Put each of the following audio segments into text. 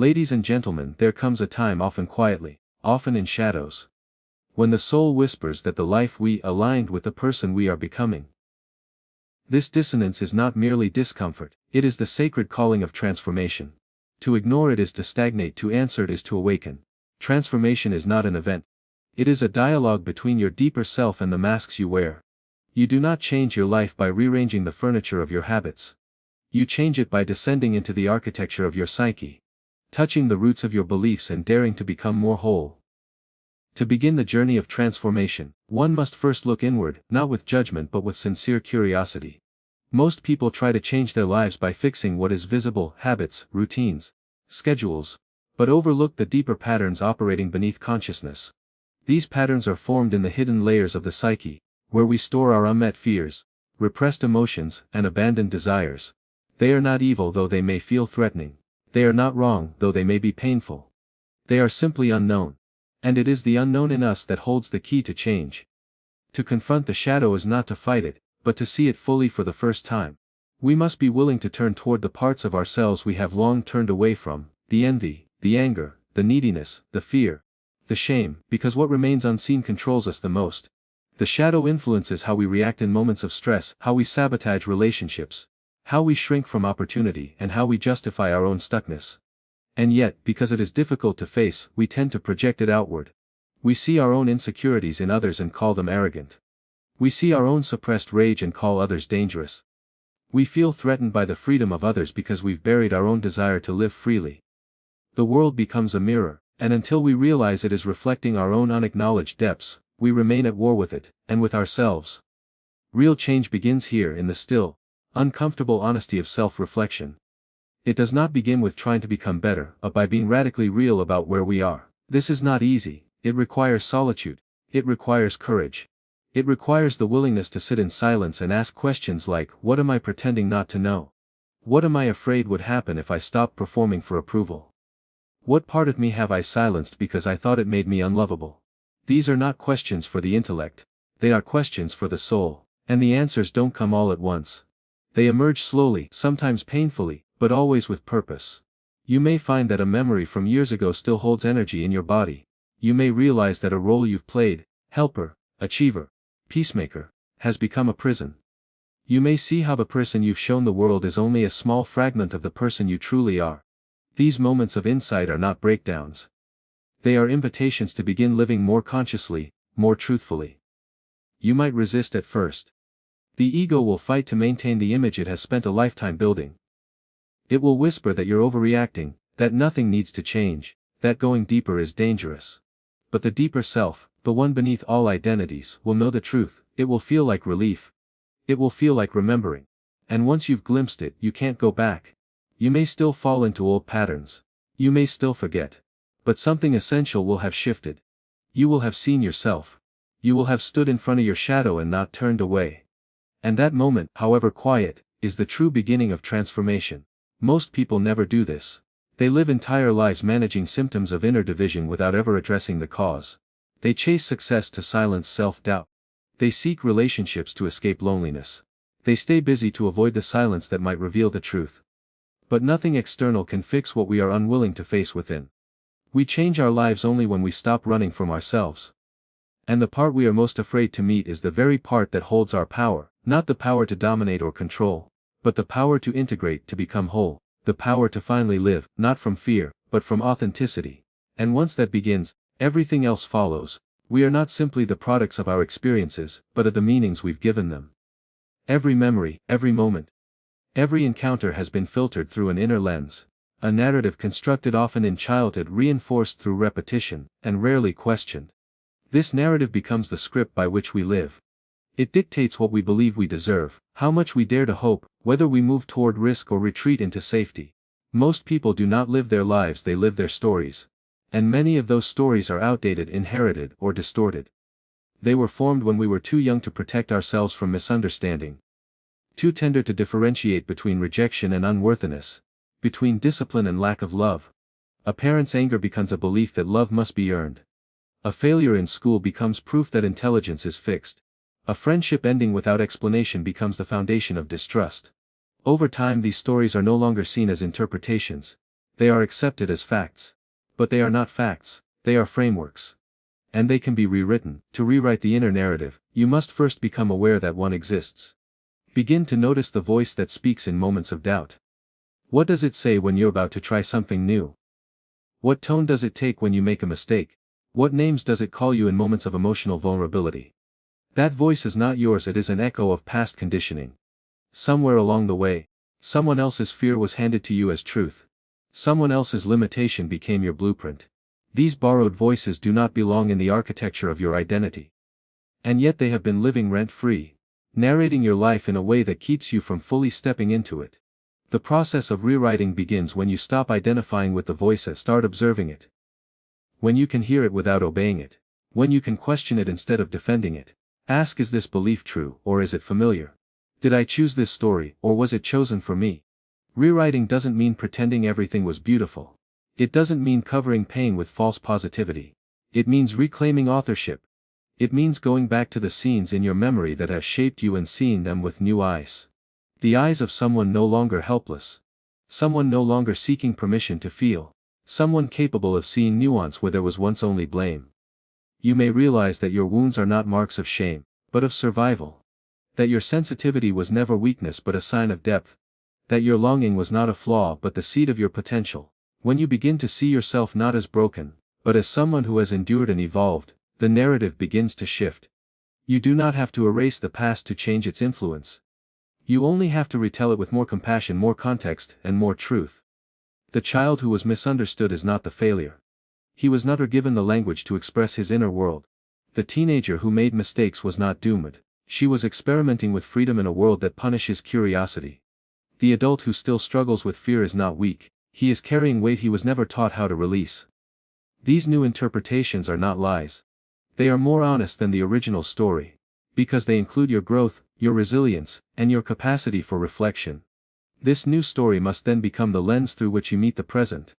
Ladies and gentlemen, there comes a time, often quietly, often in shadows, when the soul whispers that the life we aligned with the person we are becoming. This dissonance is not merely discomfort, it is the sacred calling of transformation. To ignore it is to stagnate, to answer it is to awaken. Transformation is not an event. It is a dialogue between your deeper self and the masks you wear. You do not change your life by rearranging the furniture of your habits. You change it by descending into the architecture of your psyche, touching the roots of your beliefs and daring to become more whole. To begin the journey of transformation, one must first look inward, not with judgment but with sincere curiosity. Most people try to change their lives by fixing what is visible, habits, routines, schedules, but overlook the deeper patterns operating beneath consciousness. These patterns are formed in the hidden layers of the psyche, where we store our unmet fears, repressed emotions, and abandoned desires. They are not evil though they may feel threatening. They are not wrong though they may be painful. They are simply unknown. And it is the unknown in us that holds the key to change. To confront the shadow is not to fight it, but to see it fully for the first time. We must be willing to turn toward the parts of ourselves we have long turned away from, the envy, the anger, the neediness, the fear, the shame, because what remains unseen controls us the most. The shadow influences how we react in moments of stress, how we sabotage relationships, how we shrink from opportunity, and how we justify our own stuckness. And yet, because it is difficult to face, we tend to project it outward. We see our own insecurities in others and call them arrogant. We see our own suppressed rage and call others dangerous. We feel threatened by the freedom of others because we've buried our own desire to live freely. The world becomes a mirror, and until we realize it is reflecting our own unacknowledged depths, we remain at war with it, and with ourselves. Real change begins here in the still, uncomfortable honesty of self-reflection. It does not begin with trying to become better, but by being radically real about where we are. This is not easy, it requires solitude, it requires courage. It requires the willingness to sit in silence and ask questions like, what am I pretending not to know? What am I afraid would happen if I stopped performing for approval? What part of me have I silenced because I thought it made me unlovable? These are not questions for the intellect, they are questions for the soul, and the answers don't come all at once. They emerge slowly, sometimes painfully, but always with purpose. You may find that a memory from years ago still holds energy in your body. You may realize that a role you've played, helper, achiever, peacemaker, has become a prison. You may see how the person you've shown the world is only a small fragment of the person you truly are. These moments of insight are not breakdowns. They are invitations to begin living more consciously, more truthfully. You might resist at first. The ego will fight to maintain the image it has spent a lifetime building. It will whisper that you're overreacting, that nothing needs to change, that going deeper is dangerous. But the deeper self, the one beneath all identities, will know the truth. It will feel like relief. It will feel like remembering. And once you've glimpsed it, you can't go back. You may still fall into old patterns. You may still forget. But something essential will have shifted. You will have seen yourself. You will have stood in front of your shadow and not turned away. And that moment, however quiet, is the true beginning of transformation. Most people never do this. They live entire lives managing symptoms of inner division without ever addressing the cause. They chase success to silence self-doubt. They seek relationships to escape loneliness. They stay busy to avoid the silence that might reveal the truth. But nothing external can fix what we are unwilling to face within. We change our lives only when we stop running from ourselves. And the part we are most afraid to meet is the very part that holds our power, not the power to dominate or control, but the power to integrate, to become whole, the power to finally live, not from fear, but from authenticity. And once that begins, everything else follows. We are not simply the products of our experiences, but of the meanings we've given them. Every memory, every moment, every encounter has been filtered through an inner lens, a narrative constructed often in childhood, reinforced through repetition, and rarely questioned. This narrative becomes the script by which we live. It dictates what we believe we deserve, how much we dare to hope, whether we move toward risk or retreat into safety. Most people do not live their lives, they live their stories. And many of those stories are outdated, inherited, or distorted. They were formed when we were too young to protect ourselves from misunderstanding, too tender to differentiate between rejection and unworthiness, between discipline and lack of love. A parent's anger becomes a belief that love must be earned. A failure in school becomes proof that intelligence is fixed. A friendship ending without explanation becomes the foundation of distrust. Over time, these stories are no longer seen as interpretations. They are accepted as facts. But they are not facts, they are frameworks. And they can be rewritten. To rewrite the inner narrative, you must first become aware that one exists. Begin to notice the voice that speaks in moments of doubt. What does it say when you're about to try something new? What tone does it take when you make a mistake? What names does it call you in moments of emotional vulnerability? That voice is not yours, it is an echo of past conditioning. Somewhere along the way, someone else's fear was handed to you as truth. Someone else's limitation became your blueprint. These borrowed voices do not belong in the architecture of your identity. And yet they have been living rent-free, narrating your life in a way that keeps you from fully stepping into it. The process of rewriting begins when you stop identifying with the voice and start observing it. When you can hear it without obeying it. When you can question it instead of defending it. Ask, is this belief true, or is it familiar? Did I choose this story, or was it chosen for me? Rewriting doesn't mean pretending everything was beautiful. It doesn't mean covering pain with false positivity. It means reclaiming authorship. It means going back to the scenes in your memory that have shaped you and seeing them with new eyes. The eyes of someone no longer helpless. Someone no longer seeking permission to feel. Someone capable of seeing nuance where there was once only blame. You may realize that your wounds are not marks of shame, but of survival. That your sensitivity was never weakness but a sign of depth. That your longing was not a flaw but the seed of your potential. When you begin to see yourself not as broken, but as someone who has endured and evolved, the narrative begins to shift. You do not have to erase the past to change its influence. You only have to retell it with more compassion, more context, and more truth. The child who was misunderstood is not the failure. He was never given the language to express his inner world. The teenager who made mistakes was not doomed. She was experimenting with freedom in a world that punishes curiosity. The adult who still struggles with fear is not weak. He is carrying weight he was never taught how to release. These new interpretations are not lies. They are more honest than the original story. Because they include your growth, your resilience, and your capacity for reflection. This new story must then become the lens through which you meet the present.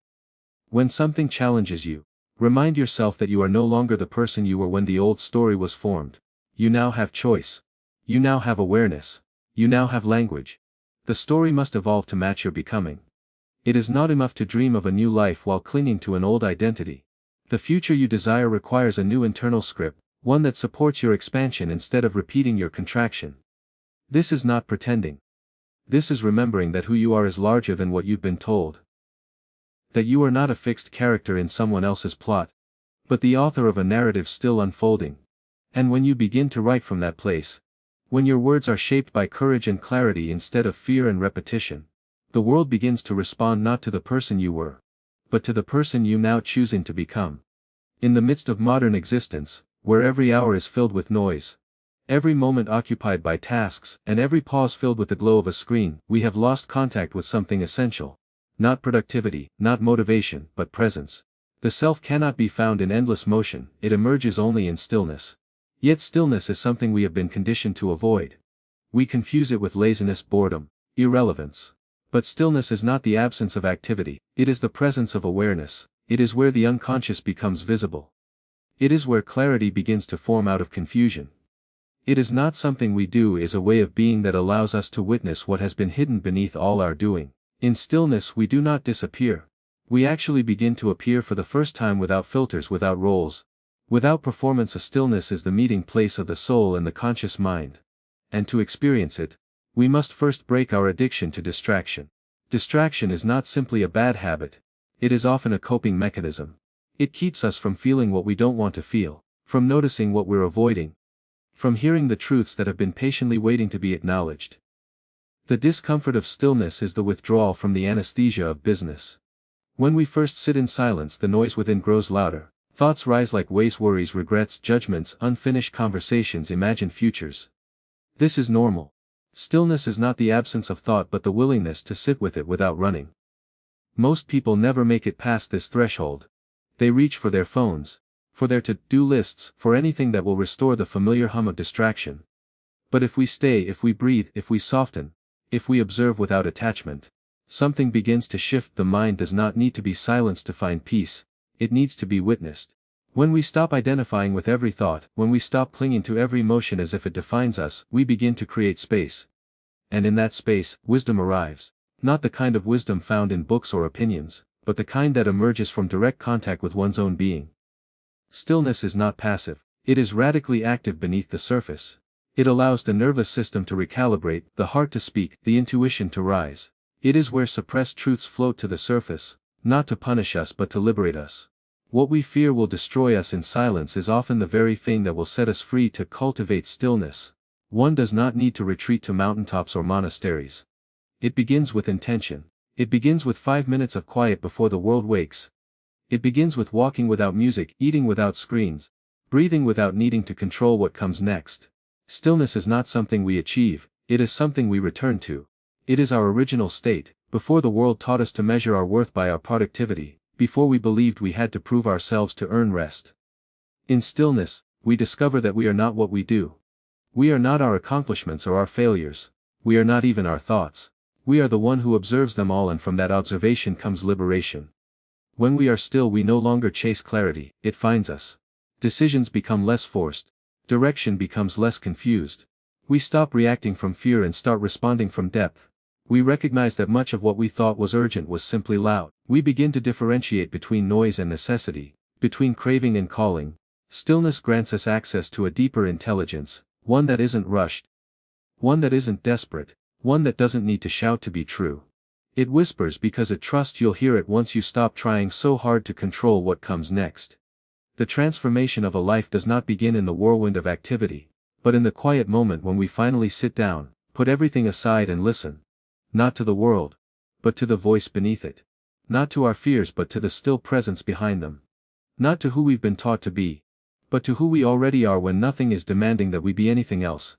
When something challenges you, remind yourself that you are no longer the person you were when the old story was formed. You now have choice. You now have awareness. You now have language. The story must evolve to match your becoming. It is not enough to dream of a new life while clinging to an old identity. The future you desire requires a new internal script, one that supports your expansion instead of repeating your contraction. This is not pretending. This is remembering that who you are is larger than what you've been told. That you are not a fixed character in someone else's plot, but the author of a narrative still unfolding. And when you begin to write from that place, when your words are shaped by courage and clarity instead of fear and repetition, the world begins to respond not to the person you were, but to the person you now choosing to become. In the midst of modern existence, where every hour is filled with noise, every moment occupied by tasks, and every pause filled with the glow of a screen, we have lost contact with something essential. Not productivity, not motivation, but presence. The self cannot be found in endless motion, it emerges only in stillness. Yet stillness is something we have been conditioned to avoid. We confuse it with laziness, boredom, irrelevance. But stillness is not the absence of activity, it is the presence of awareness. It is where the unconscious becomes visible. It is where clarity begins to form out of confusion. It is not something we do, it is a way of being that allows us to witness what has been hidden beneath all our doing. In stillness we do not disappear. We actually begin to appear for the first time without filters, without roles, without performance. A stillness is the meeting place of the soul and the conscious mind. And to experience it, we must first break our addiction to distraction. Distraction is not simply a bad habit. It is often a coping mechanism. It keeps us from feeling what we don't want to feel, from noticing what we're avoiding, from hearing the truths that have been patiently waiting to be acknowledged. The discomfort of stillness is the withdrawal from the anesthesia of business. When we first sit in silence, the noise within grows louder. Thoughts rise like waves, worries, regrets, judgments, unfinished conversations, imagined futures. This is normal. Stillness is not the absence of thought but the willingness to sit with it without running. Most people never make it past this threshold. They reach for their phones, for their to-do lists, for anything that will restore the familiar hum of distraction. But if we stay, if we breathe, if we soften, if we observe without attachment, something begins to shift. The mind does not need to be silenced to find peace, it needs to be witnessed. When we stop identifying with every thought, when we stop clinging to every emotion as if it defines us, we begin to create space. And in that space, wisdom arrives. Not the kind of wisdom found in books or opinions, but the kind that emerges from direct contact with one's own being. Stillness is not passive, it is radically active beneath the surface. It allows the nervous system to recalibrate, the heart to speak, the intuition to rise. It is where suppressed truths float to the surface, not to punish us but to liberate us. What we fear will destroy us in silence is often the very thing that will set us free. To cultivate stillness, one does not need to retreat to mountaintops or monasteries. It begins with intention. It begins with 5 minutes of quiet before the world wakes. It begins with walking without music, eating without screens, breathing without needing to control what comes next. Stillness is not something we achieve, it is something we return to. It is our original state, before the world taught us to measure our worth by our productivity, before we believed we had to prove ourselves to earn rest. In stillness, we discover that we are not what we do. We are not our accomplishments or our failures. We are not even our thoughts. We are the one who observes them all, and from that observation comes liberation. When we are still, we no longer chase clarity, it finds us. Decisions become less forced. Direction becomes less confused. We stop reacting from fear and start responding from depth. We recognize that much of what we thought was urgent was simply loud. We begin to differentiate between noise and necessity, between craving and calling. Stillness grants us access to a deeper intelligence, one that isn't rushed, one that isn't desperate, one that doesn't need to shout to be true. It whispers because it trusts you'll hear it once you stop trying so hard to control what comes next. The transformation of a life does not begin in the whirlwind of activity, but in the quiet moment when we finally sit down, put everything aside and listen. Not to the world, but to the voice beneath it. Not to our fears but to the still presence behind them. Not to who we've been taught to be, but to who we already are when nothing is demanding that we be anything else.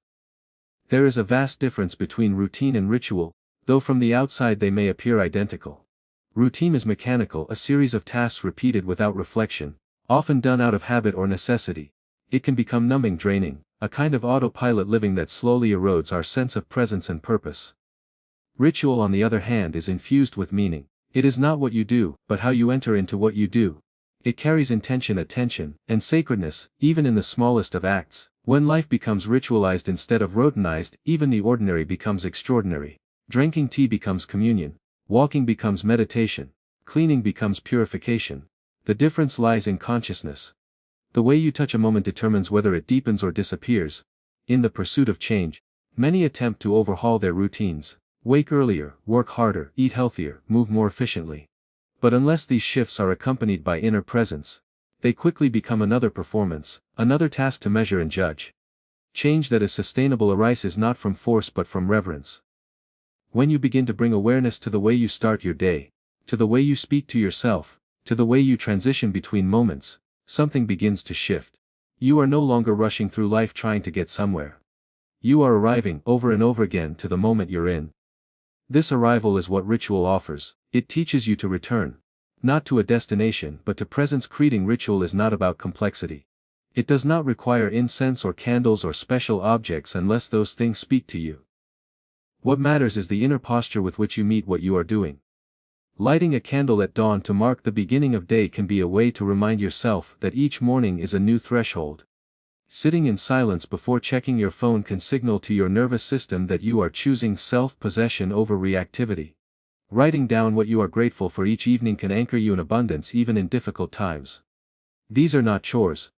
There is a vast difference between routine and ritual, though from the outside they may appear identical. Routine is mechanical, a series of tasks repeated without reflection, often done out of habit or necessity. It can become numbing, draining, a kind of autopilot living that slowly erodes our sense of presence and purpose. Ritual, on the other hand, is infused with meaning. It is not what you do, but how you enter into what you do. It carries intention, attention, and sacredness, even in the smallest of acts. When life becomes ritualized instead of routinized, even the ordinary becomes extraordinary. Drinking tea becomes communion. Walking becomes meditation. Cleaning becomes purification. The difference lies in consciousness. The way you touch a moment determines whether it deepens or disappears. In the pursuit of change, many attempt to overhaul their routines. Wake earlier, work harder, eat healthier, move more efficiently. But unless these shifts are accompanied by inner presence, they quickly become another performance, another task to measure and judge. Change that is sustainable arises not from force but from reverence. When you begin to bring awareness to the way you start your day, to the way you speak to yourself, to the way you transition between moments, something begins to shift. You are no longer rushing through life trying to get somewhere. You are arriving over and over again to the moment you're in. This arrival is what ritual offers. It teaches you to return, not to a destination but to presence. Creating ritual is not about complexity. It does not require incense or candles or special objects unless those things speak to you. What matters is the inner posture with which you meet what you are doing. Lighting a candle at dawn to mark the beginning of day can be a way to remind yourself that each morning is a new threshold. Sitting in silence before checking your phone can signal to your nervous system that you are choosing self-possession over reactivity. Writing down what you are grateful for each evening can anchor you in abundance even in difficult times. These are not chores.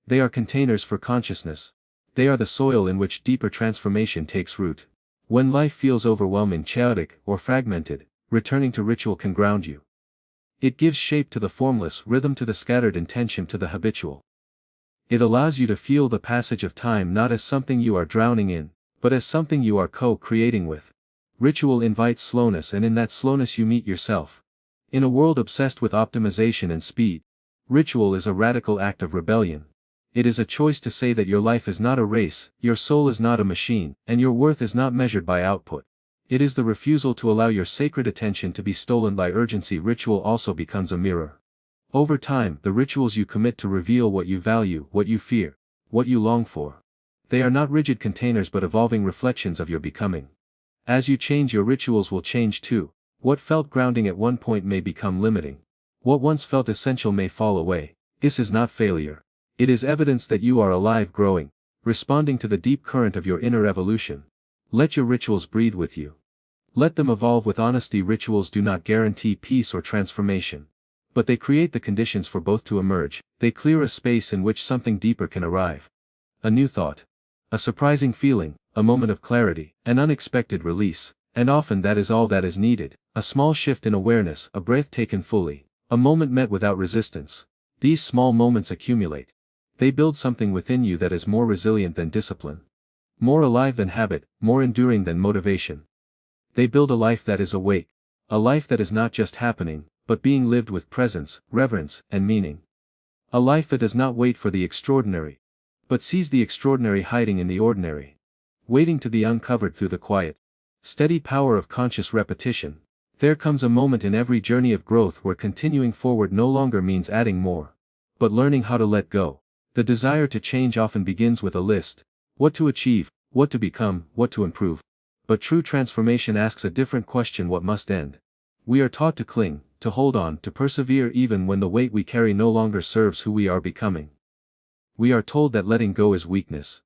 They are containers for consciousness. They are the soil in which deeper transformation takes root. When life feels overwhelming, chaotic, or fragmented, returning to ritual can ground you. It gives shape to the formless, rhythm to the scattered, intention to the habitual. It allows you to feel the passage of time not as something you are drowning in, but as something you are co-creating with. Ritual invites slowness, and in that slowness you meet yourself. In a world obsessed with optimization and speed, ritual is a radical act of rebellion. It is a choice to say that your life is not a race, your soul is not a machine, and your worth is not measured by output. It is the refusal to allow your sacred attention to be stolen by urgency. Ritual also becomes a mirror. Over time, the rituals you commit to reveal what you value, what you fear, what you long for. They are not rigid containers but evolving reflections of your becoming. As you change, your rituals will change too. What felt grounding at one point may become limiting. What once felt essential may fall away. This is not failure. It is evidence that you are alive, growing, responding to the deep current of your inner evolution. Let your rituals breathe with you. Let them evolve with honesty. Rituals do not guarantee peace or transformation. But they create the conditions for both to emerge. They clear a space in which something deeper can arrive. A new thought. A surprising feeling, a moment of clarity, an unexpected release. And often that is all that is needed. A small shift in awareness, a breath taken fully, a moment met without resistance. These small moments accumulate. They build something within you that is more resilient than discipline. More alive than habit, more enduring than motivation. They build a life that is awake. A life that is not just happening, but being lived with presence, reverence, and meaning. A life that does not wait for the extraordinary, but sees the extraordinary hiding in the ordinary. Waiting to be uncovered through the quiet, steady power of conscious repetition. There comes a moment in every journey of growth where continuing forward no longer means adding more, but learning how to let go. The desire to change often begins with a list. What to achieve, what to become, what to improve. But true transformation asks a different question: what must end? We are taught to cling, to hold on, to persevere even when the weight we carry no longer serves who we are becoming. We are told that letting go is weakness.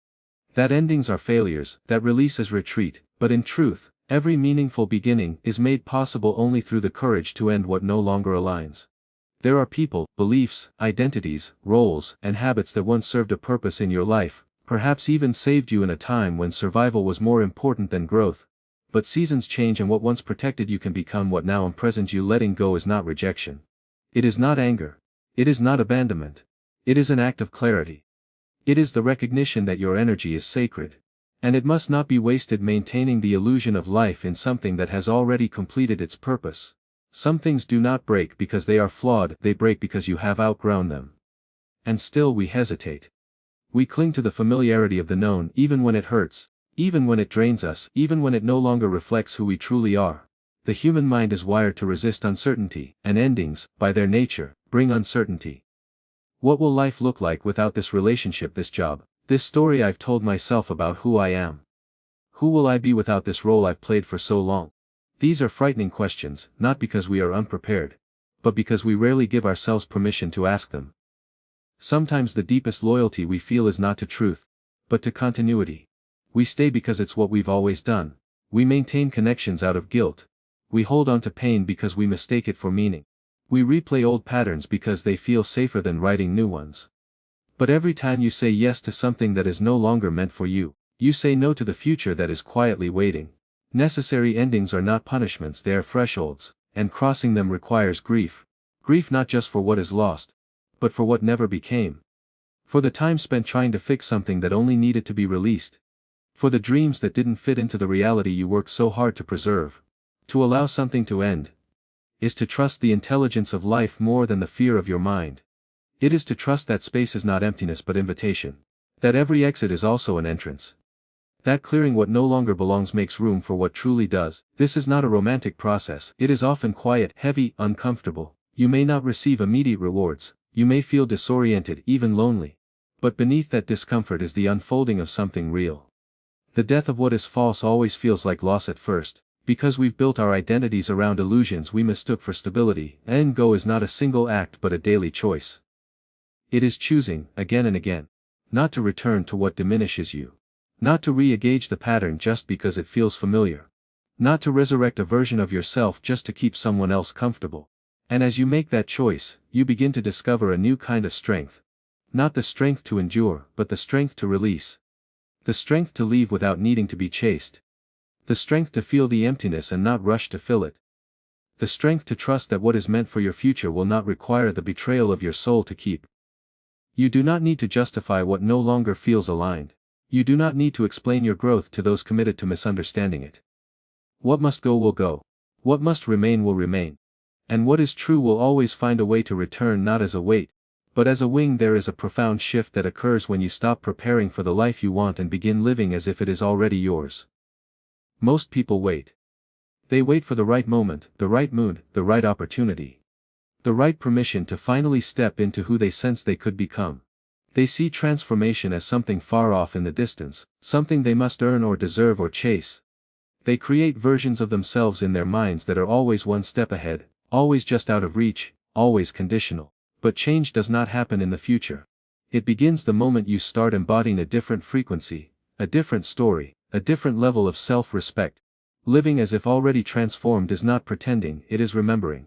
That endings are failures, that release is retreat, but in truth, every meaningful beginning is made possible only through the courage to end what no longer aligns. There are people, beliefs, identities, roles, and habits that once served a purpose in your life, perhaps even saved you in a time when survival was more important than growth. But seasons change and what once protected you can become what now imprisons you. Letting go is not rejection. It is not anger. It is not abandonment. It is an act of clarity. It is the recognition that your energy is sacred. And it must not be wasted maintaining the illusion of life in something that has already completed its purpose. Some things do not break because they are flawed, they break because you have outgrown them. And still we hesitate. We cling to the familiarity of the known even when it hurts, even when it drains us, even when it no longer reflects who we truly are. The human mind is wired to resist uncertainty, and endings, by their nature, bring uncertainty. What will life look like without this relationship, this job, this story I've told myself about who I am? Who will I be without this role I've played for so long? These are frightening questions, not because we are unprepared, but because we rarely give ourselves permission to ask them. Sometimes the deepest loyalty we feel is not to truth, but to continuity. We stay because it's what we've always done. We maintain connections out of guilt. We hold on to pain because we mistake it for meaning. We replay old patterns because they feel safer than writing new ones. But every time you say yes to something that is no longer meant for you, you say no to the future that is quietly waiting. Necessary endings are not punishments, they are thresholds, and crossing them requires grief. Grief not just for what is lost, but for what never became. For the time spent trying to fix something that only needed to be released. For the dreams that didn't fit into the reality you worked so hard to preserve. To allow something to end is to trust the intelligence of life more than the fear of your mind. It is to trust that space is not emptiness but invitation. That every exit is also an entrance. That clearing what no longer belongs makes room for what truly does. This is not a romantic process. It is often quiet, heavy, uncomfortable. You may not receive immediate rewards. You may feel disoriented, even lonely. But beneath that discomfort is the unfolding of something real. The death of what is false always feels like loss at first, because we've built our identities around illusions we mistook for stability. Letting go is not a single act but a daily choice. It is choosing, again and again, not to return to what diminishes you. Not to re-engage the pattern just because it feels familiar. Not to resurrect a version of yourself just to keep someone else comfortable. And as you make that choice, you begin to discover a new kind of strength. Not the strength to endure, but the strength to release. The strength to leave without needing to be chased. The strength to feel the emptiness and not rush to fill it. The strength to trust that what is meant for your future will not require the betrayal of your soul to keep. You do not need to justify what no longer feels aligned. You do not need to explain your growth to those committed to misunderstanding it. What must go will go. What must remain will remain. And what is true will always find a way to return, not as a weight, but as a wing. There is a profound shift that occurs when you stop preparing for the life you want and begin living as if it is already yours. Most people wait. They wait for the right moment, the right mood, the right opportunity. The right permission to finally step into who they sense they could become. They see transformation as something far off in the distance, something they must earn or deserve or chase. They create versions of themselves in their minds that are always one step ahead, always just out of reach, always conditional. But change does not happen in the future. It begins the moment you start embodying a different frequency, a different story, a different level of self-respect. Living as if already transformed is not pretending, it is remembering.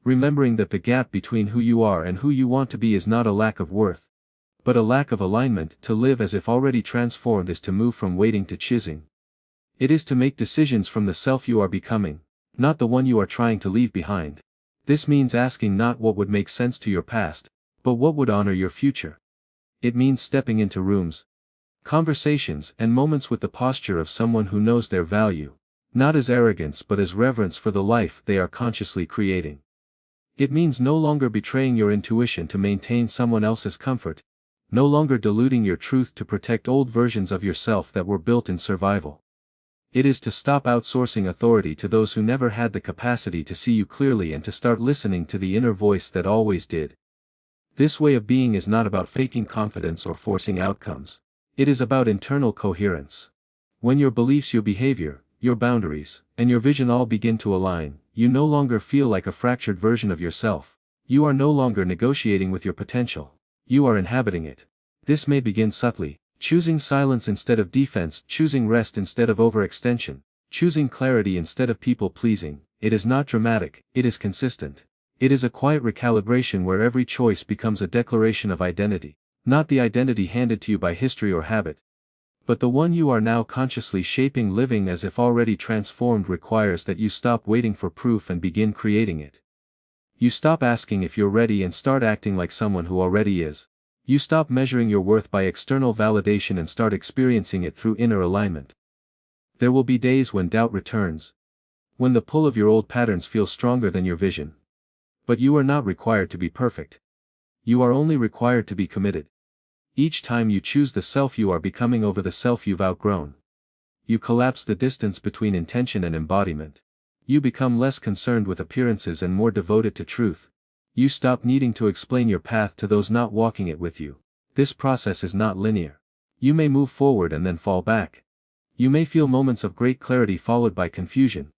Remembering that the gap between who you are and who you want to be is not a lack of worth, but a lack of alignment. To live as if already transformed is to move from waiting to choosing. It is to make decisions from the self you are becoming, not the one you are trying to leave behind. This means asking not what would make sense to your past, but what would honor your future. It means stepping into rooms, conversations, and moments with the posture of someone who knows their value, not as arrogance but as reverence for the life they are consciously creating. It means no longer betraying your intuition to maintain someone else's comfort, no longer diluting your truth to protect old versions of yourself that were built in survival. It is to stop outsourcing authority to those who never had the capacity to see you clearly and to start listening to the inner voice that always did. This way of being is not about faking confidence or forcing outcomes. It is about internal coherence. When your beliefs, your behavior, your boundaries, and your vision all begin to align, you no longer feel like a fractured version of yourself. You are no longer negotiating with your potential. You are inhabiting it. This may begin subtly. Choosing silence instead of defense, choosing rest instead of overextension, choosing clarity instead of people-pleasing. It is not dramatic, it is consistent. It is a quiet recalibration where every choice becomes a declaration of identity, not the identity handed to you by history or habit, but the one you are now consciously shaping. Living as if already transformed requires that you stop waiting for proof and begin creating it. You stop asking if you're ready and start acting like someone who already is. You stop measuring your worth by external validation and start experiencing it through inner alignment. There will be days when doubt returns, when the pull of your old patterns feels stronger than your vision. But you are not required to be perfect. You are only required to be committed. Each time you choose the self you are becoming over the self you've outgrown, you collapse the distance between intention and embodiment. You become less concerned with appearances and more devoted to truth. You stop needing to explain your path to those not walking it with you. This process is not linear. You may move forward and then fall back. You may feel moments of great clarity followed by confusion.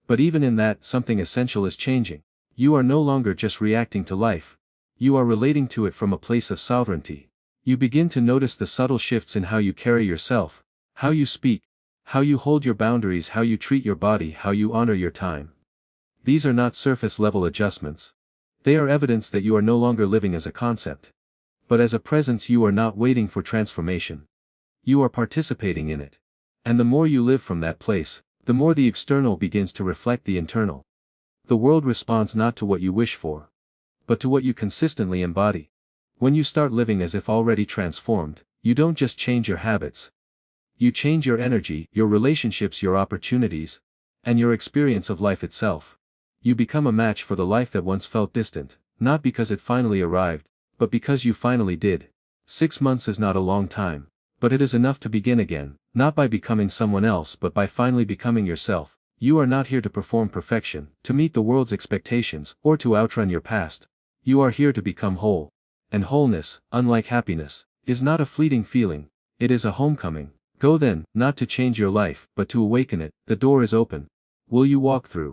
But even in that, something essential is changing. You are no longer just reacting to life. You are relating to it from a place of sovereignty. You begin to notice the subtle shifts in how you carry yourself, how you speak, how you hold your boundaries, how you treat your body, how you honor your time. These are not surface-level adjustments. They are evidence that you are no longer living as a concept, but as a presence. You are not waiting for transformation. You are participating in it. And the more you live from that place, the more the external begins to reflect the internal. The world responds not to what you wish for, but to what you consistently embody. When you start living as if already transformed, you don't just change your habits. You change your energy, your relationships, your opportunities, and your experience of life itself. You become a match for the life that once felt distant, not because it finally arrived, but because you finally did. 6 months is not a long time, but it is enough to begin again, not by becoming someone else but by finally becoming yourself. You are not here to perform perfection, to meet the world's expectations, or to outrun your past. You are here to become whole. And wholeness, unlike happiness, is not a fleeting feeling, it is a homecoming. Go then, not to change your life, but to awaken it. The door is open. Will you walk through?